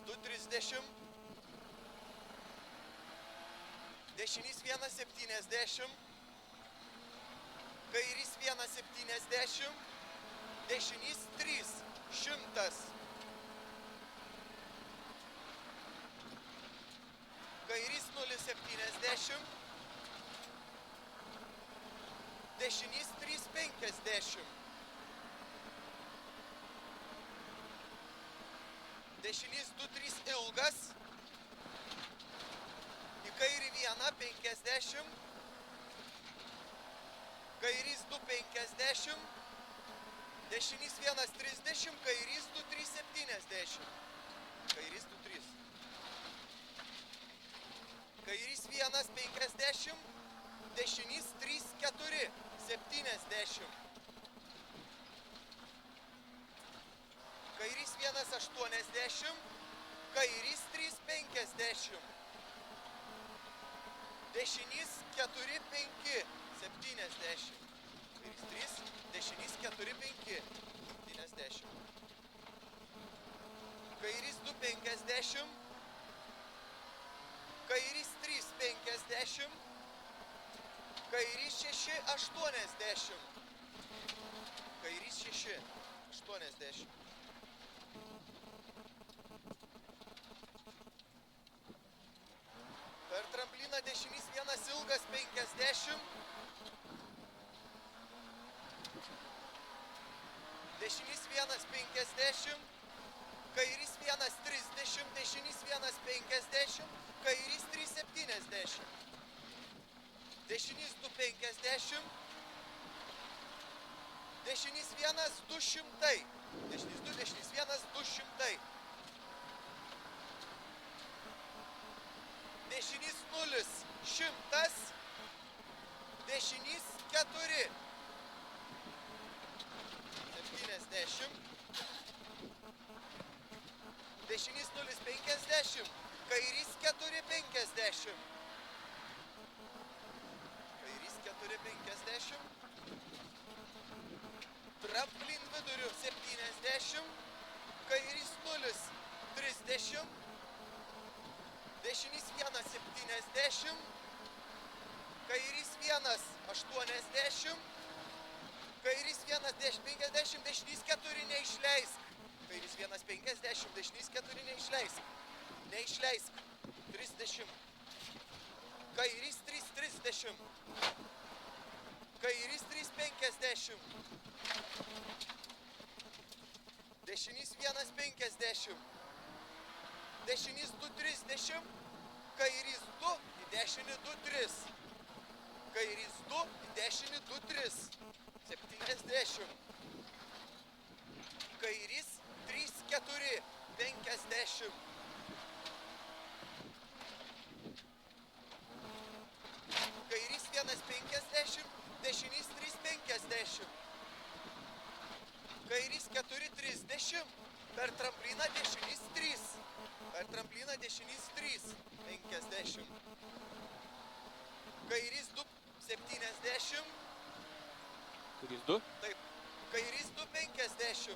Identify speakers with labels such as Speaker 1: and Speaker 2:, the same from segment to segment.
Speaker 1: 2,30. Dešinys 1,70. Kairys 1,70. Dešinys 300. Kairys 0,70. Dešinys 3,50. Dešinys 2,3 ilgas. Į kairį 1,50. Kairys 2,50. Dešinys 1,30. Kairys 2,370. Kairys 2,3. Kairys 1,50. Dešinys 3,470. Kairys 1,80. Kairys 3,50. Dešinys 4,570. Kairys 3, dešinys 4,570. Kairys 2,50. Kairys 3,50. Kairys 6,80. Kairys 6,80. Per trampliną dešinys 1 ilgas 50. Dešinys 1,50. Kairys 1,30. Dešinys 1,50. Kairys 3,70. Dešinys 2,50. Dešinys 1,200. Dešinys 2, dešinys 1,200. Dešinys 0,100. Dešinys 4. 70. Dešinys 0,50. Kairys 4,50. Kairys 4,50. Tramplin viduriu 70. Kairys 0,30. Dešinys 1,70. Kairys 1,80. Kairys 1,50. Dešinys 4 neišleisk. Kairys 1,50. Dešinys 4 neišleisk. Neišleisk. 30. Kairys 3,30. Kairys 3,50. Dešinys 1,50. Dešinys 2,30. Kairys 2, į dešinį 2,3. Kairys 2, į dešinį 2,3. 70. Kairys 3,4. 50. Kairys 1,50. Dešinys 3,50. Kairys 4,30. Per trampliną dešinys 3. Per trampliną dešinys 3,50. Kairys 2,70.
Speaker 2: Kairys 2.
Speaker 1: Taip. Kairys 2,50.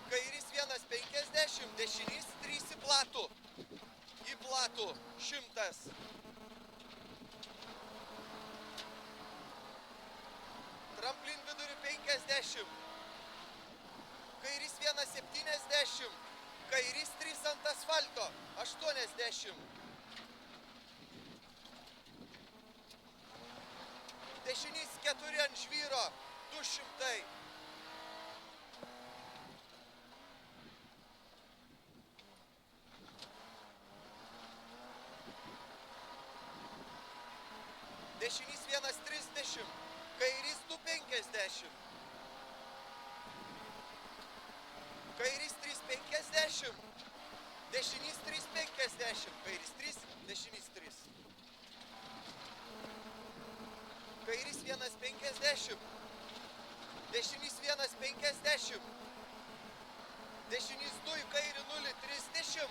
Speaker 1: Kairys 1,50. Dešinys 3 į platų. Į platų. 100. Tramplin viduriu 50. Kairys 1,70. Kairys 3 ant asfalto. 80. Dešinys 4 ant žvyro. 200. Dešinys 1,30. Kairys 2,50. Kairys 3,50. Dešinys 3,50. Kairys 3, dešinys 3. Kairys 1,50. Dešinys 1,50. Dešinys 2 į kairį 0,30.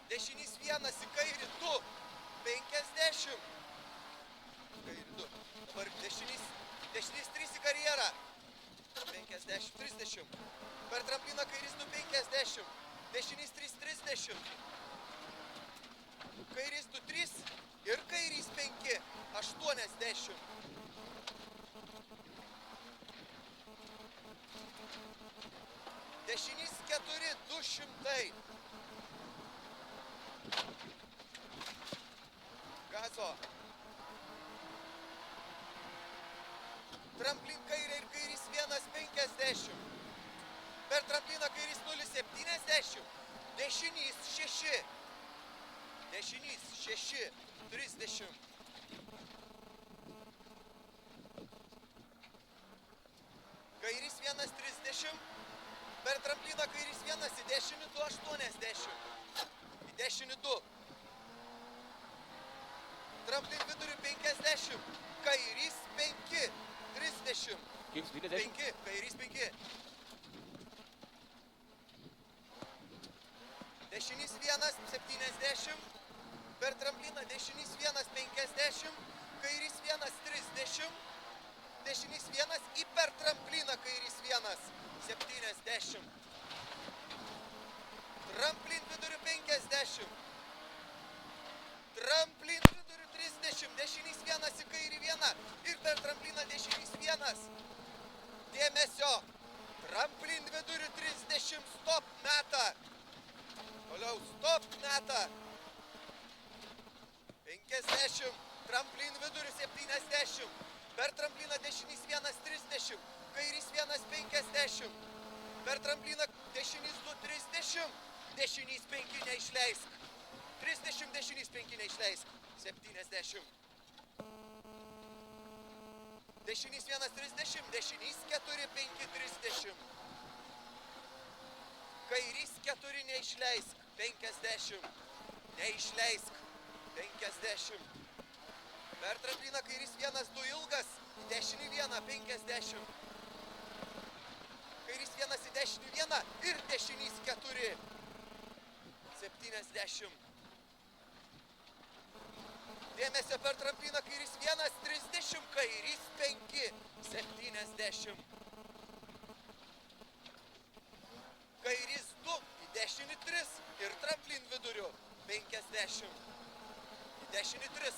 Speaker 1: Dešinys 1 į kairį 2, 50. Kairį 2. Dabar dešinys 3 į karjerą. 50. 50, 30. Per trampliną kairys 2, 50. Dešinys 3, 30. Kairys 2, 3 ir kairys 5, 80. Dešinys 4, 200. Gazo. Tramplin kairė ir kairys 1, 50. Per trampliną kairys 0, 70. Dešinys 6. Dešinys 6, 30. Kairys 1, 30. Per trampliną kairys 1, į dešinį 2, 80. Į dešinį 2. Tramplin vidurių 50. Kairys 5, 30.
Speaker 2: Kiek 20?
Speaker 1: 5, kairys 5. Dešinys 1, 70. Per trampliną dešinys 1, 50. Kairys 1, 30. Dešinys 1 į per trampliną kairys 1, 70. Tramplin vidurių 50. Tramplin vidurių 30. Dešinys 1 į kairį 1 ir per trampliną dešinys 1. Dėmesio. Tramplin vidurių 30. Stop meta. Toliau stop meta. 50. Tramplin vidurių 70. Per trampliną dešinys 1, 30. Kairys 1, 50. Per trampliną dešinys 2, 30. Dešinys 5 neišleisk. 30, dešinys 5 neišleisk. 70. Dešinys 1, 30. Dešinys 4, 5, 30. Kairys 4 neišleisk. 50. Neišleisk. 50. Per trampliną kairys 1, 2 ilgas. Į dešinį 1, 50. Kairys 1 į dešinį 1 ir dešinys 4. 70. Dėmesio per trampliną kairys 1, 30. Kairys 5, 70. Kairys 2 į dešinį 3 ir tramplin viduriu 50. Į dešinį 3.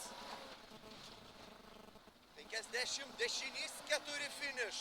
Speaker 1: 50, dešinys 4 finish.